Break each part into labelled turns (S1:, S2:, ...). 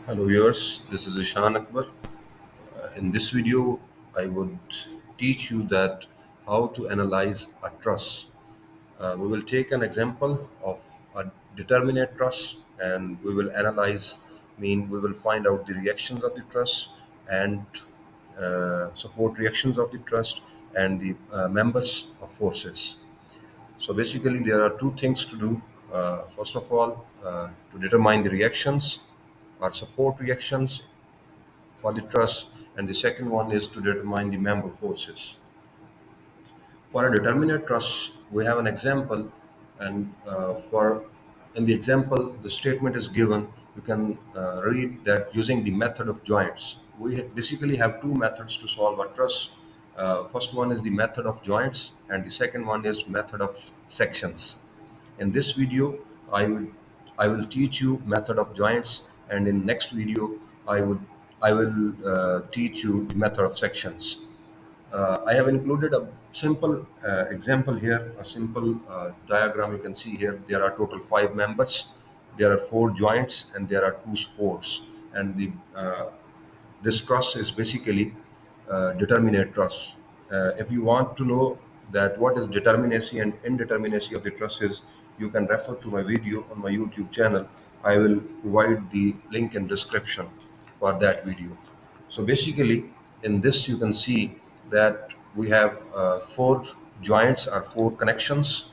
S1: Hello viewers, this is Ishan Akbar. In this video, I would teach you that how to analyze a truss. We will take an example of a determinate truss and we will analyze, we will find out the reactions of the truss and support reactions of the truss and the members of forces. So basically, there are two things to do. First of all, to determine the reactions or support reactions for the truss, and the second one is to determine the member forces. For a determinate truss, we have an example, and for in the example, the statement is given. You can read that using the method of joints. We basically have two methods to solve a truss. First one is the method of joints, and the second one is method of sections. In this video, I would I will teach you method of joints, and in next video, I will teach you the method of sections. I have included a simple example here, a simple diagram you can see here. There are total five members, there are four joints, and there are two supports. And this truss is basically determinate truss. If you want to know that what is determinacy and indeterminacy of the trusses, you can refer to my video on my YouTube channel. I will provide the link in description for that video. So basically, in this you can see that we have four joints or four connections.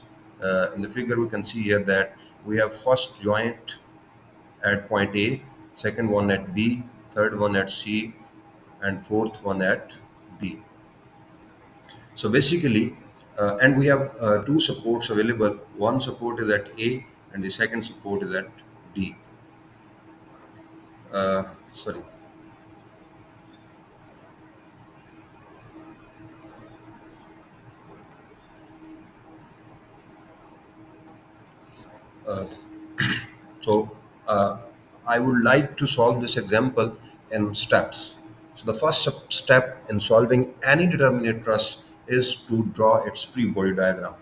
S1: In the figure we can see here that we have first joint at point A, second one at B, third one at C, and fourth one at D. So basically, and we have two supports available. One support is at A, and the second support is at D. Sorry. So I would like to solve this example in steps. So the first step in solving any determinate truss is to draw its free body diagram.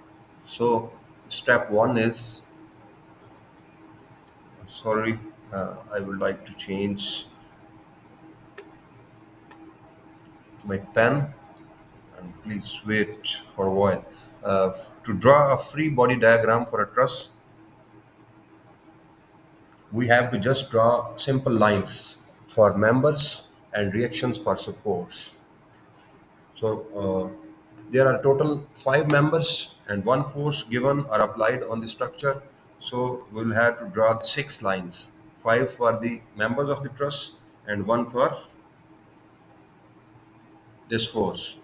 S1: So step one is, sorry, I would like to change my pen, and please wait for a while. To draw a free body diagram for a truss, we have to just draw simple lines for members and reactions for supports. So there are total five members and one force given or applied on the structure. So we'll have to draw six lines, five for the members of the truss and one for this force.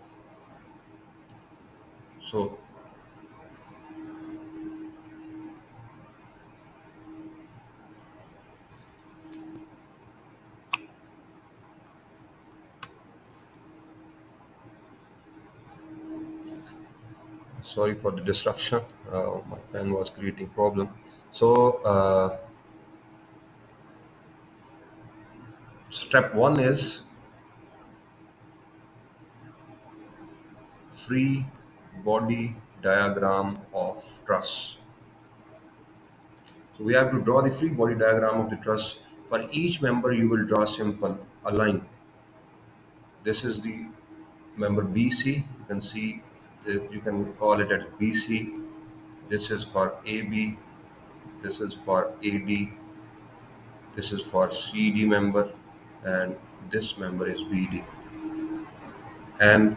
S1: So sorry for the disruption. My pen was creating problem. So step one is free body diagram of truss. So we have to draw the free body diagram of the truss. For each member, you will draw simple a line. This is the member BC. You can see that you can call it as BC. This is for AB. This is for AD. This is for CD member, and this member is BD. And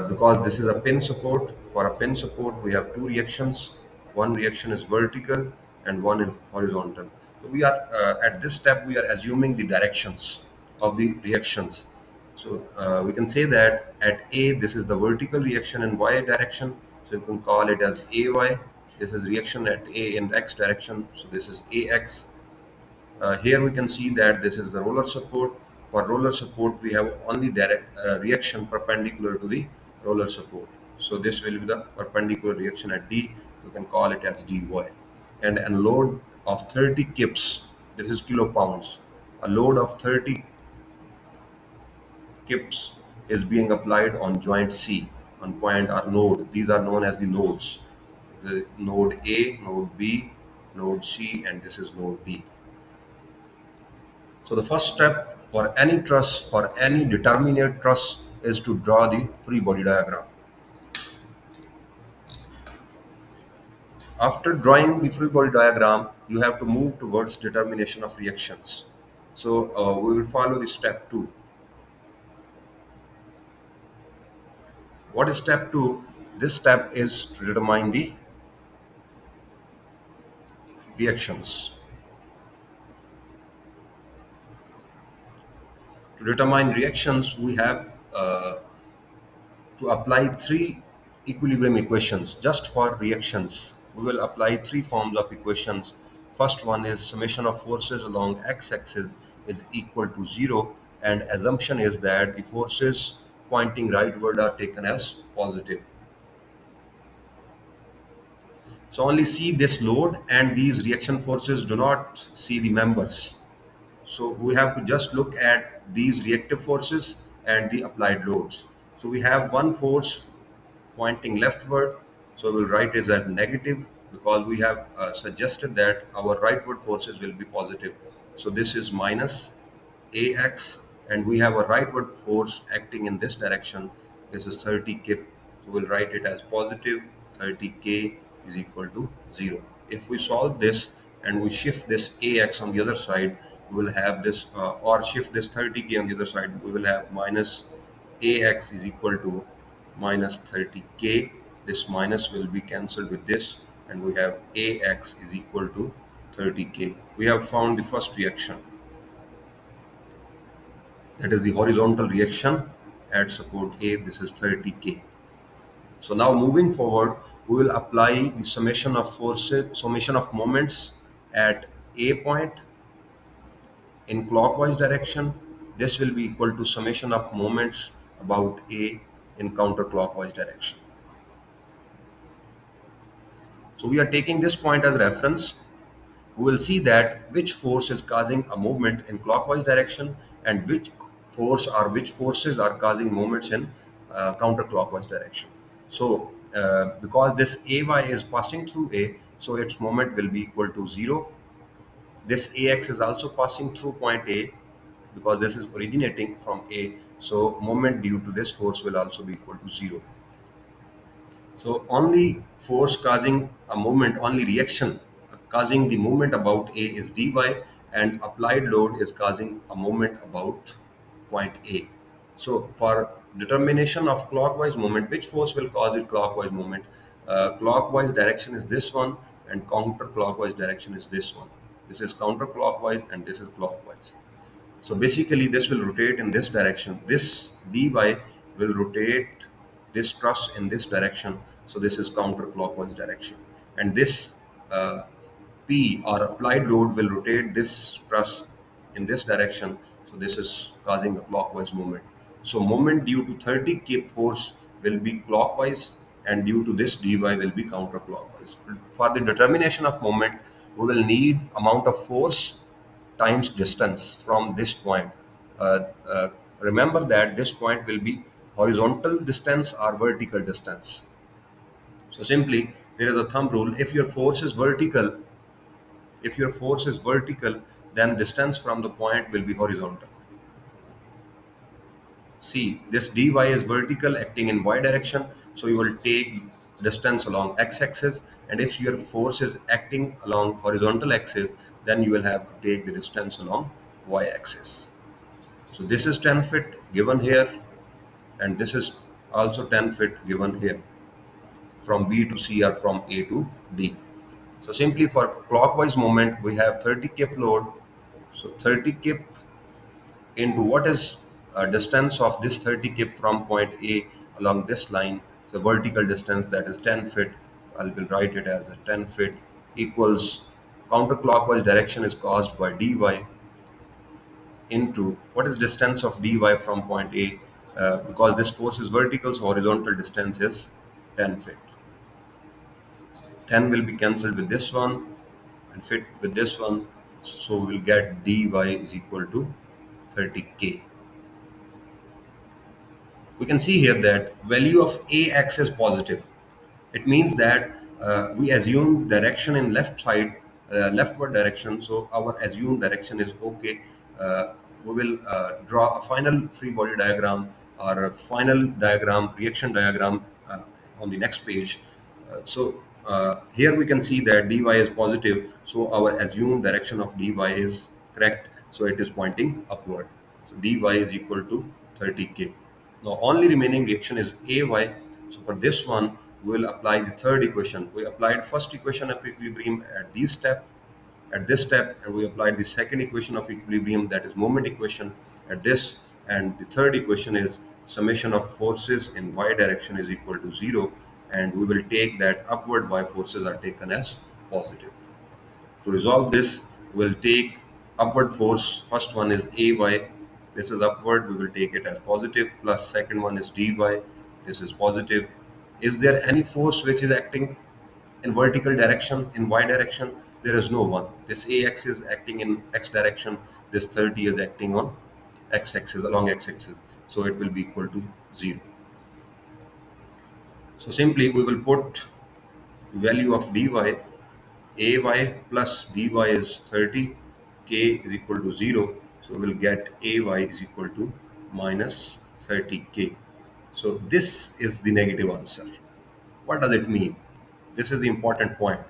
S1: because this is a pin support, for a pin support we have two reactions. One reaction is vertical and one is horizontal. So we are at this step we are assuming the directions of the reactions. So we can say that at A this is the vertical reaction in y direction, so you can call it as AY. This is reaction at A in x direction, so this is AX. Here we can see that this is the roller support. For roller support, we have only direct reaction perpendicular to the roller support. So this will be the perpendicular reaction at D. We can call it as dy. And a load of 30 kips, this is kilopounds. A load of 30 kips is being applied on joint C, on point or node. These are known as the nodes. The node A, node B, node C, and this is node D. So the first step for any truss, for any determinate truss, is to draw the free body diagram. After drawing the free body diagram, you have to move towards determination of reactions. So we will follow the step 2. What is step 2? This step is to determine the reactions. To determine reactions, we have to apply three equilibrium equations just for reactions. We will apply three forms of equations. First one is summation of forces along x-axis is equal to 0, and assumption is that the forces pointing rightward are taken as positive. So only see this load, and these reaction forces, do not see the members. So we have to just look at these reactive forces and the applied loads. So we have one force pointing leftward. So we'll write it as negative because we have suggested that our rightward forces will be positive. So this is minus AX, and we have a rightward force acting in this direction. This is 30 kip. So we'll write it as positive 30K is equal to 0. If we solve this and we shift this AX on the other side, we will have this, or shift this 30K on the other side, we will have minus AX is equal to minus 30K. This minus will be cancelled with this, and we have AX is equal to 30K. We have found the first reaction, that is the horizontal reaction at support A. This is 30K. So now moving forward, we will apply the summation of forces, summation of moments at A point in clockwise direction. This will be equal to summation of moments about A in counterclockwise direction. So we are taking this point as reference. We will see that which force is causing a movement in clockwise direction and which force or which forces are causing movements in counterclockwise direction. So because this AY is passing through A, so its moment will be equal to 0. This AX is also passing through point A because this is originating from A. So moment due to this force will also be equal to 0. So only force causing a movement, only reaction causing the movement about A is dy, and applied load is causing a movement about point A. So for determination of clockwise movement, which force will cause the clockwise movement? Clockwise direction is this one, and counterclockwise direction is this one. This is counterclockwise and this is clockwise. So basically, this will rotate in this direction. This dy will rotate this truss in this direction. So this is counterclockwise direction. And this P or applied load will rotate this truss in this direction. So this is causing a clockwise movement. So moment due to 30 kip force will be clockwise, and due to this dy will be counterclockwise. For the determination of moment, we will need amount of force times distance from this point. Uh, uh, Remember that this point will be horizontal distance or vertical distance. So simply, there is a thumb rule. If your force is vertical, then distance from the point will be horizontal. See, this dy is vertical acting in y direction, so you will take distance along x-axis, and if your force is acting along horizontal axis, then you will have to take the distance along y-axis. So this is 10 feet given here, and this is also 10 feet given here from B to C or from A to D. So simply for clockwise movement, we have 30 kip load. So 30 kip into what is distance of this 30 kip from point A along this line. So vertical distance, that is 10 feet. I will write it as a 10 feet equals counterclockwise direction is caused by dy into what is distance of dy from point A, because this force is vertical, so horizontal distance is 10 feet. 10 will be cancelled with this one and fit with this one, so we will get dy is equal to 30k. We can see here that value of AX is positive. It means that we assume direction in left side, leftward direction, so our assumed direction is okay. we will draw a final free body diagram or a final diagram, reaction diagram on the next page. Here we can see that dy is positive, so our assumed direction of dy is correct. So it is pointing upward. So dy is equal to 30k. Now only remaining reaction is ay. So for this one, we will apply the third equation. We applied first equation of equilibrium at this step, and we applied the second equation of equilibrium, that is moment equation, at this, and the third equation is summation of forces in y direction is equal to 0, and we will take that upward y forces are taken as positive. To resolve this, we'll take upward force. First one is Ay. This is upward. We will take it as positive. Plus second one is Dy. This is positive. Is there any force which is acting in vertical direction, in y direction? There is no one. This Ax is acting in x direction. This 30 is acting on x axis, along x axis. So it will be equal to 0. So simply we will put value of dy. Ay plus dy is 30, k is equal to 0. So we'll get ay is equal to minus 30k. So this is the negative answer. What does it mean? This is the important point.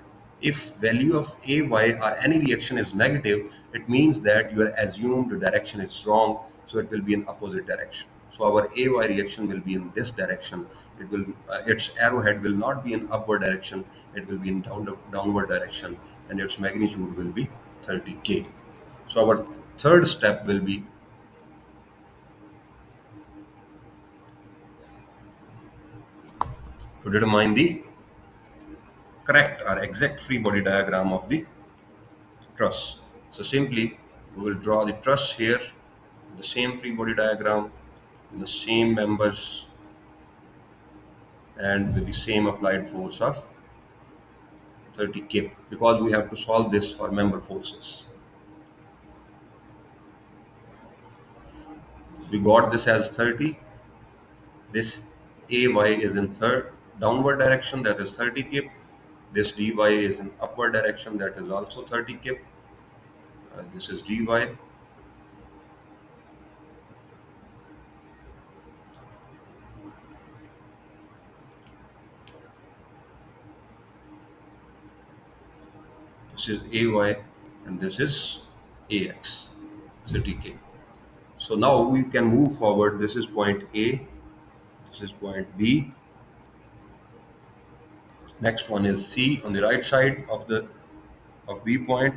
S1: If value of ay or any reaction is negative, it means that your assumed direction is wrong, so it will be in opposite direction. So our ay reaction will be in this direction. It will its arrowhead will not be in upward direction. It will be in downward direction, and its magnitude will be 30k. So our third step will be to determine the correct or exact free body diagram of the truss. So simply we will draw the truss here, the same free body diagram, the same members, and with the same applied force of 30 kip, because we have to solve this for member forces. We got this as 30. This ay is in third downward direction, that is 30 kip. This dy is in upward direction, that is also 30 kip. This is dy. This is ay, and this is ax, 30k. So now we can move forward. This is point A, this is point B. Next one is C on the right side of the of B point.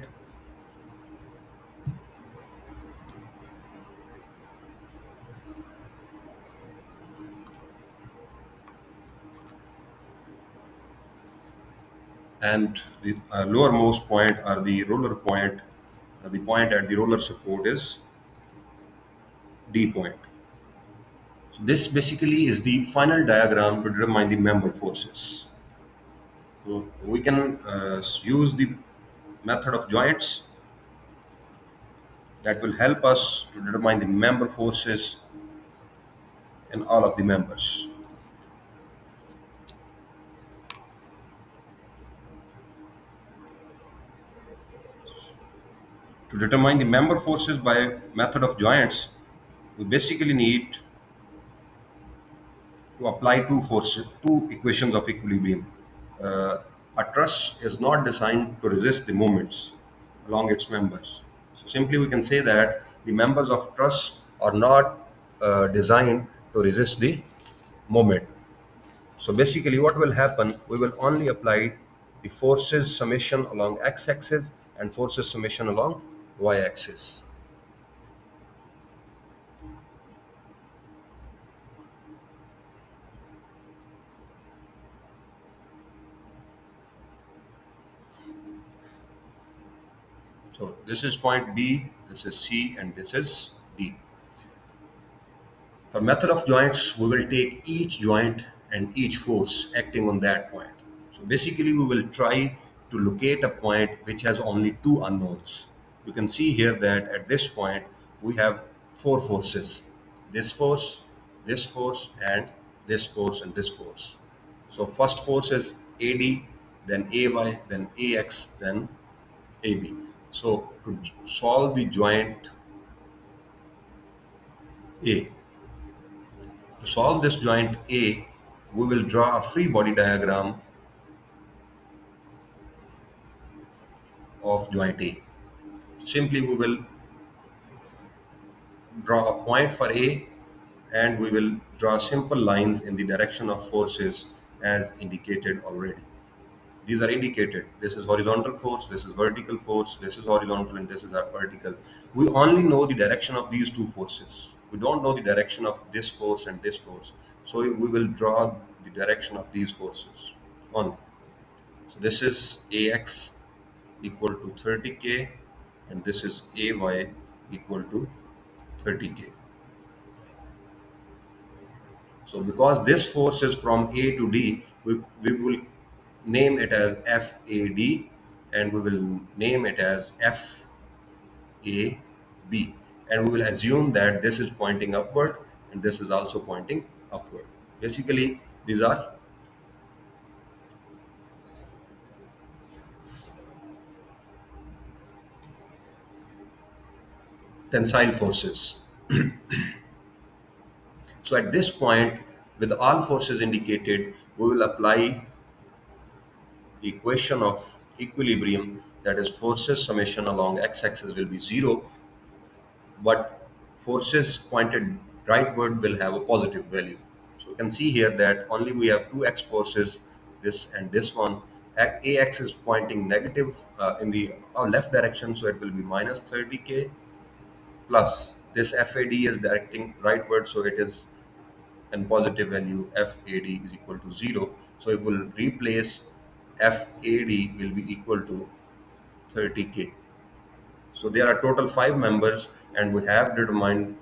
S1: And the lowermost point or the roller point, the point at the roller support is D point. So this basically is the final diagram to determine the member forces. So we can use the method of joints that will help us to determine the member forces in all of the members. To determine the member forces by method of joints, we basically need to apply two equations of equilibrium. Uh, a truss is not designed to resist the moments along its members. So simply we can say that the members of truss are not designed to resist the moment. So basically what will happen, we will only apply the forces summation along x-axis and forces summation along y-axis. So this is point B, this is C, and this is D. For method of joints, we will take each joint and each force acting on that point. So basically, we will try to locate a point which has only two unknowns. You can see here that at this point, we have four forces. This force, this force, and this force, and this force. So first force is AD, then AY, then AX, then AB. So to solve the joint A. To solve this joint A, we will draw a free body diagram of joint A. Simply, we will draw a point for A and we will draw simple lines in the direction of forces as indicated already. These are indicated. This is horizontal force, this is vertical force, this is horizontal, and this is our vertical. We only know the direction of these two forces. We don't know the direction of this force and this force. So we will draw the direction of these forces only. So this is AX equal to 30K and this is AY equal to 30K. So because this force is from A to D, we will name it as FAD and we will name it as FAB. And we will assume that this is pointing upward and this is also pointing upward. Basically, these are tensile forces. So at this point, with all forces indicated, we will apply the equation of equilibrium, that is forces summation along x-axis will be 0, but forces pointed rightward will have a positive value. So you can see here that only we have two x forces, this and this one. Ax is pointing negative in the left direction, so it will be minus 30k, plus this FAD is directing rightward, so it is in positive value. FAD is equal to 0. So it will replace FAD will be equal to 30k. So there are total five members, and we have determined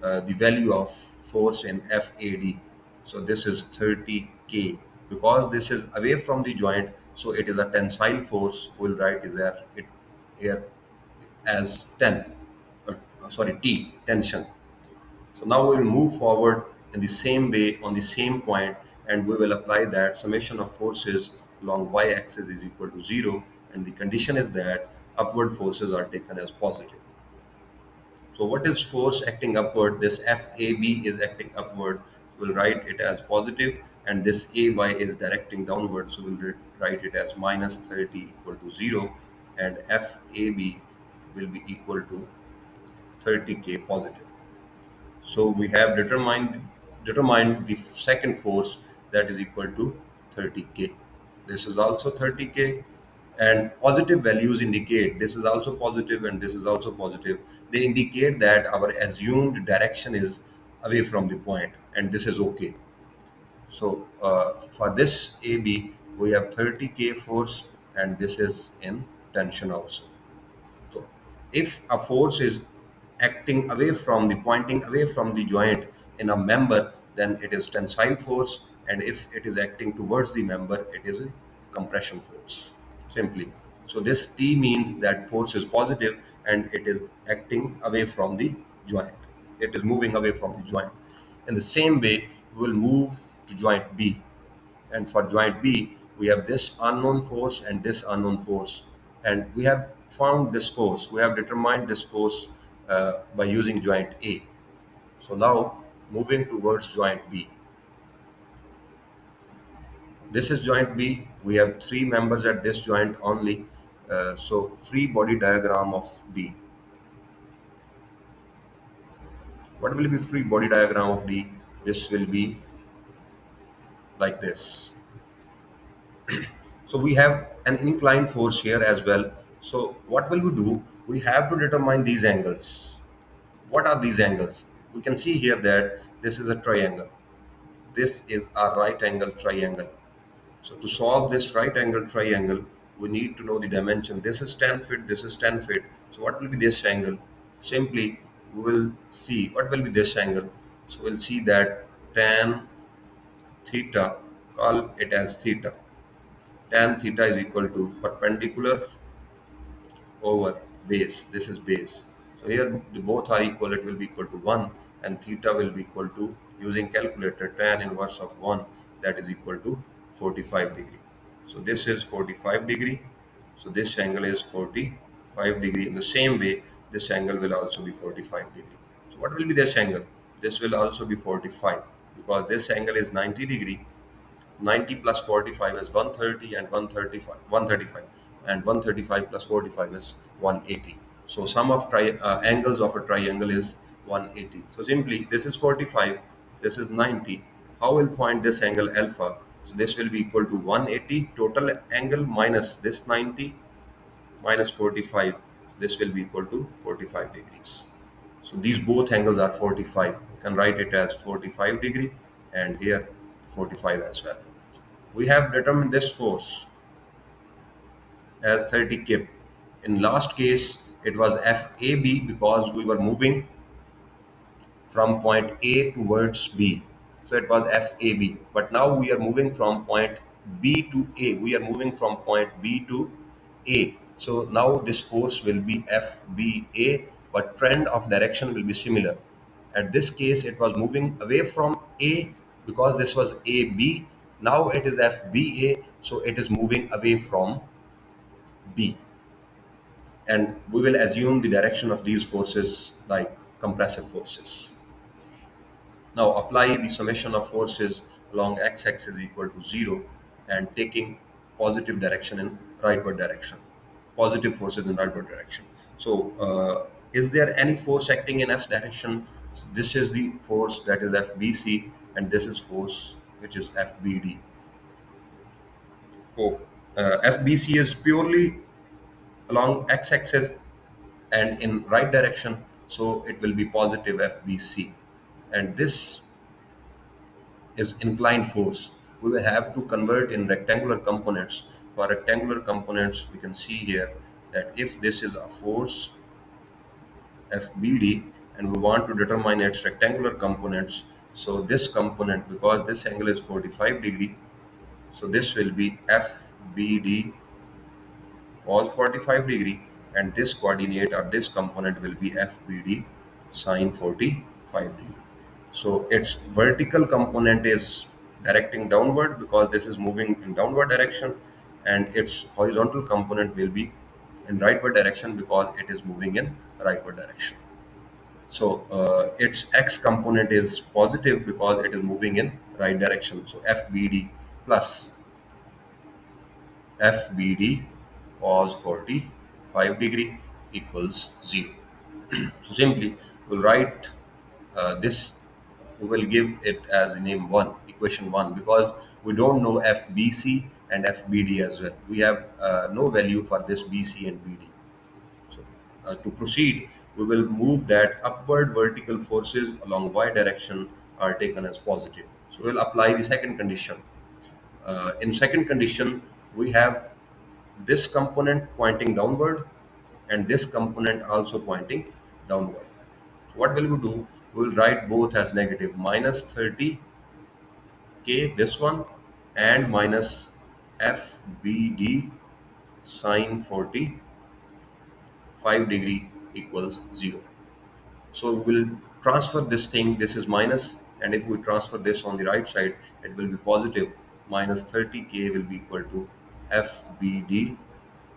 S1: the value of force in FAD. So this is 30K. Because this is away from the joint, so it is a tensile force. We'll write it here as 10. Sorry, T, tension. So now we'll move forward in the same way on the same point, and we will apply that summation of forces along y-axis is equal to 0, and the condition is that upward forces are taken as positive. So what is force acting upward? This FAB is acting upward. We'll write it as positive, and this AY is directing downward. So we'll write it as minus 30 equal to 0, and FAB will be equal to 30K positive. So we have determined the second force, that is equal to 30K. This is also 30K, and positive values indicate this is also positive and this is also positive. They indicate that our assumed direction is away from the point, and this is okay. So for this AB, we have 30K force, and this is in tension also. So if a force is acting away from the pointing away from the joint in a member, then it is tensile force, and if it is acting towards the member, it is a compression force. Simply. So this T means that force is positive and it is acting away from the joint. It is moving away from the joint. In the same way, we will move to joint B. And for joint B, we have this unknown force and this unknown force. And we have found this force. We have determined this force by using joint A. So now moving towards joint B. This is joint B. We have three members at this joint only. So free body diagram of D. What will be free body diagram of D? This will be like this. So we have an inclined force here as well. So what will we do? We have to determine these angles. What are these angles? We can see here that this is a triangle. This is a right angle triangle. So to solve this right angle triangle, we need to know the dimension. This is 10 feet, this is 10 feet. So what will be this angle? Simply, we will see what will be this angle. So we'll see that tan theta, call it as theta. Tan theta is equal to perpendicular over base. This is base. So here the both are equal. It will be equal to 1, and theta will be equal to, using calculator, tan inverse of 1, that is equal to 45 degree. So this is 45 degree. So this angle is 45 degree. In the same way, this angle will also be 45 degree. So what will be this angle? this will also be 45 because this angle is 90 degree. 90 plus 45 is 130 and 135 and 135 plus 45 is 180. So sum of angles of a triangle is 180. So simply this is 45, this is 90. How will find this angle alpha? So this will be equal to 180 total angle minus this 90 minus 45. This will be equal to 45 degrees. So these both angles are 45. You can write it as 45 degree and here 45 as well. We have determined this force as 30 kip. In last case, it was FAB because we were moving from point A towards B. So it was FAB. But now we are moving from point B to A. We are moving from point B to A. So now this force will be FBA, but trend of direction will be similar. At this case, it was moving away from A because this was AB. Now it is FBA, so it is moving away from B. And we will assume the direction of these forces like compressive forces. Now apply the summation of forces along x-axis equal to 0 and taking positive direction in rightward direction. Positive forces in rightward direction. So is there any force acting in S direction? This is the force that is FBC and this is force which is FBD. Oh, FBC is purely along x-axis and in right direction, so it will be positive FBC. And this is inclined force. We will have to convert in rectangular components. For rectangular components, we can see here that if this is a force FBD and we want to determine its rectangular components, so this component, because this angle is 45 degree, so this will be FBD cos 45 degree and this coordinate or this component will be FBD sine 45 degree. So its vertical component is directing downward because this is moving in downward direction and its horizontal component will be in rightward direction because it is moving in rightward direction. So its x component is positive because it is moving in right direction. So FBD plus FBD cos 45 degree equals 0. So simply we'll write this, we will give it as a name 1, equation 1, because we don't know FBC and FBD as well. We have no value for this BC and BD. So to proceed, we will move that upward vertical forces along y direction are taken as positive. So we'll apply the second condition. In second condition, we have this component pointing downward and this component also pointing downward. So what will we do? We will write both as negative minus 30k this one and minus FBD sine 45 degree equals 0. So we will transfer this thing, this is minus, and if we transfer this on the right side, it will be positive. Minus 30k will be equal to FBD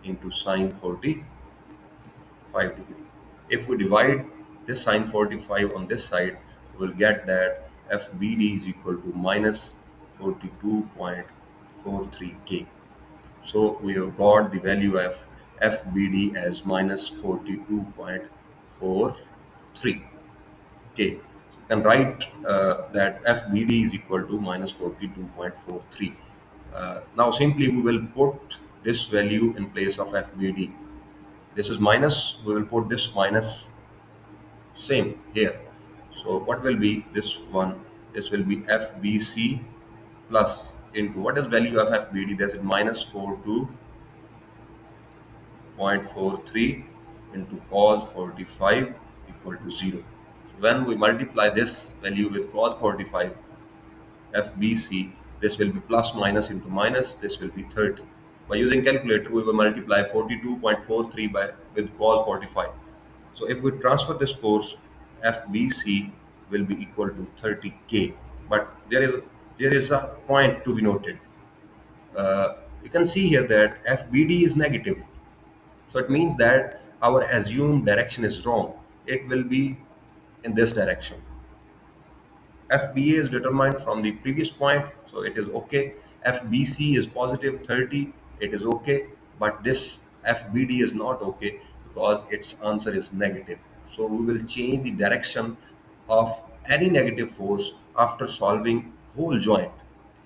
S1: into sine 45 degree. If we divide this sine 45 on this side, we will get that FBD is equal to minus 42.43k. So we have got the value of FBD as minus 42.43. Okay, so you can write that FBD is equal to minus 42.43. Now simply we will put this value in place of FBD. This is minus, we will put this minus same here. So what will be this one? This will be FBC plus into what is value of FBD? That's minus 42.43 into cos 45 equal to 0. When we multiply this value with cos 45, FBC, this will be plus minus into minus, this will be 30. By using calculator, we will multiply 42.43 by with cos 45. So if we transfer this force, FBC will be equal to 30k. But there is a point to be noted. You can see here that FBD is negative. So it means that our assumed direction is wrong. It will be in this direction. FBA is determined from the previous point, so it is okay. FBC is positive 30, it is okay. But this FBD is not okay because its answer is negative. So we will change the direction of any negative force after solving whole joint.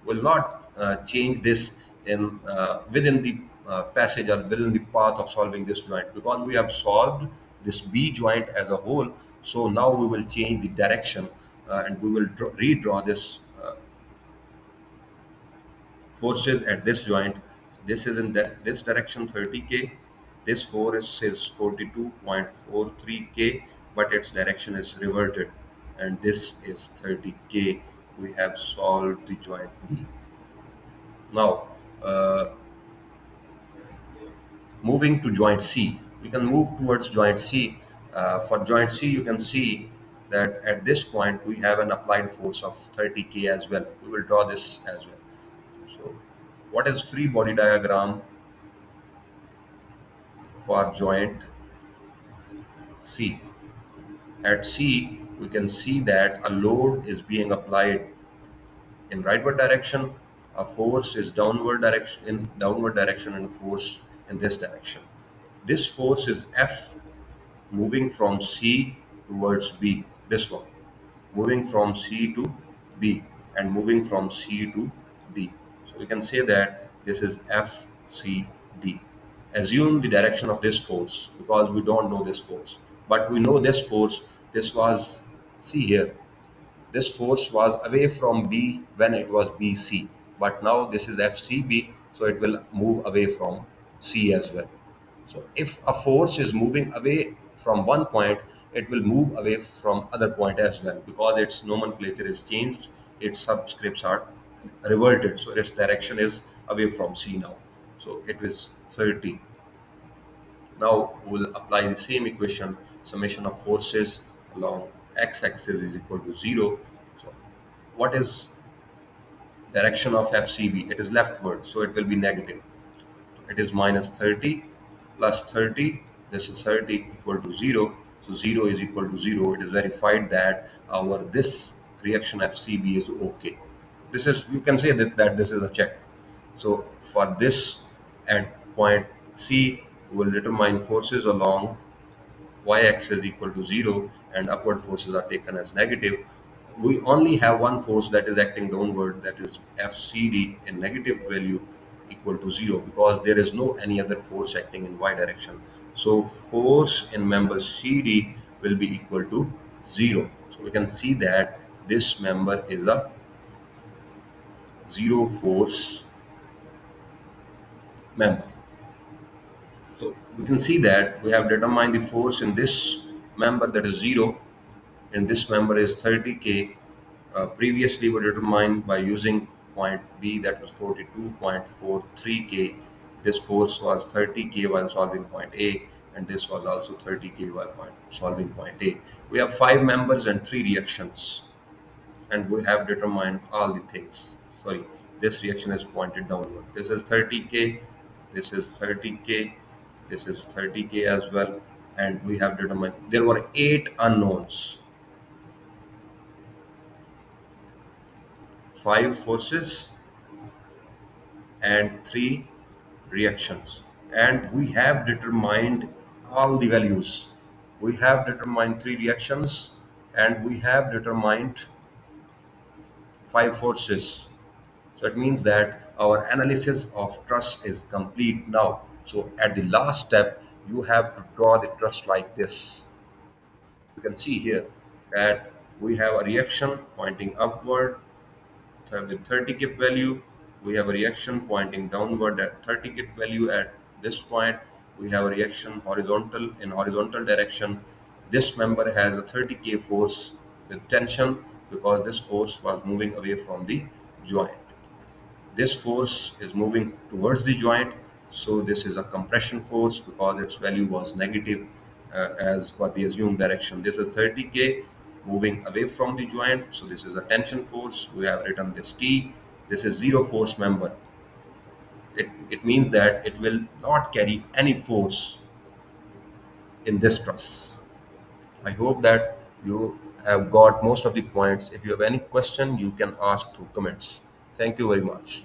S1: Will not change this in within the passage or within the path of solving this joint, because we have solved this B joint as a whole. So now we will change the direction, and we will redraw this forces at this joint. This is in this direction 30k. This force is 42.43k, but its direction is reverted, and this is 30k. We have solved the joint B. Now, uh, moving to joint C, we can move towards joint C. For joint C, you can see that at this point we have an applied force of 30k as well. We will draw this as well. So, what is free body diagram for joint C? At C, we can see that a load is being applied in rightward direction, a force is downward direction, and force in this direction. This force is F, moving from C towards B. This one, moving from C to B and moving from C to D. So we can say that this is FCD. Assume the direction of this force because we don't know this force, but we know this force. This was, see here, this force was away from B when it was BC, but now this is FCB, so it will move away from C as well. So if a force is moving away from one point, it will move away from other point as well because its nomenclature is changed, its subscripts are reverted, so its direction is away from C now. So it is 30. Now we'll apply the same equation. Summation of forces along x-axis is equal to 0. So what is direction of FCB? It is leftward, so it will be negative. It is minus 30 plus 30. This is 30 equal to 0. So 0 is equal to 0. It is verified that our this reaction FCB is okay. This is, you can say that this is a check. So for this at point C, we will determine forces along y-axis equal to 0 and upward forces are taken as negative. We only have one force that is acting downward, that is FCD, in negative value equal to 0 because there is no any other force acting in y direction. So force in member CD will be equal to 0. So we can see that this member is a zero force member. So we can see that we have determined the force in this member, that is 0, and this member is 30k. Previously were determined by using point B, that was 42.43k. This force was 30k while solving point A, and this was also 30k while solving point A. We have 5 members and 3 reactions, and we have determined all the things. Sorry, this reaction is pointed downward. This is 30k, this is 30k, this is 30k as well, and we have determined there were 8 unknowns, 5 forces and 3 reactions, and we have determined all the values. We have determined 3 reactions and we have determined 5 forces. So it means that our analysis of truss is complete now. So at the last step, you have to draw the truss like this. You can see here that we have a reaction pointing upward with 30 kip value. We have a reaction pointing downward at 30 kip value. At this point, we have a reaction horizontal in horizontal direction. This member has a 30k force with tension because this force was moving away from the joint. This force is moving towards the joint, so this is a compression force because its value was negative as per the assumed direction. This is 30k moving away from the joint, so this is a tension force. We have written this T. This is zero force member. It means that it will not carry any force in this truss. I hope that you have got most of the points. If you have any question, you can ask through comments. Thank you very much.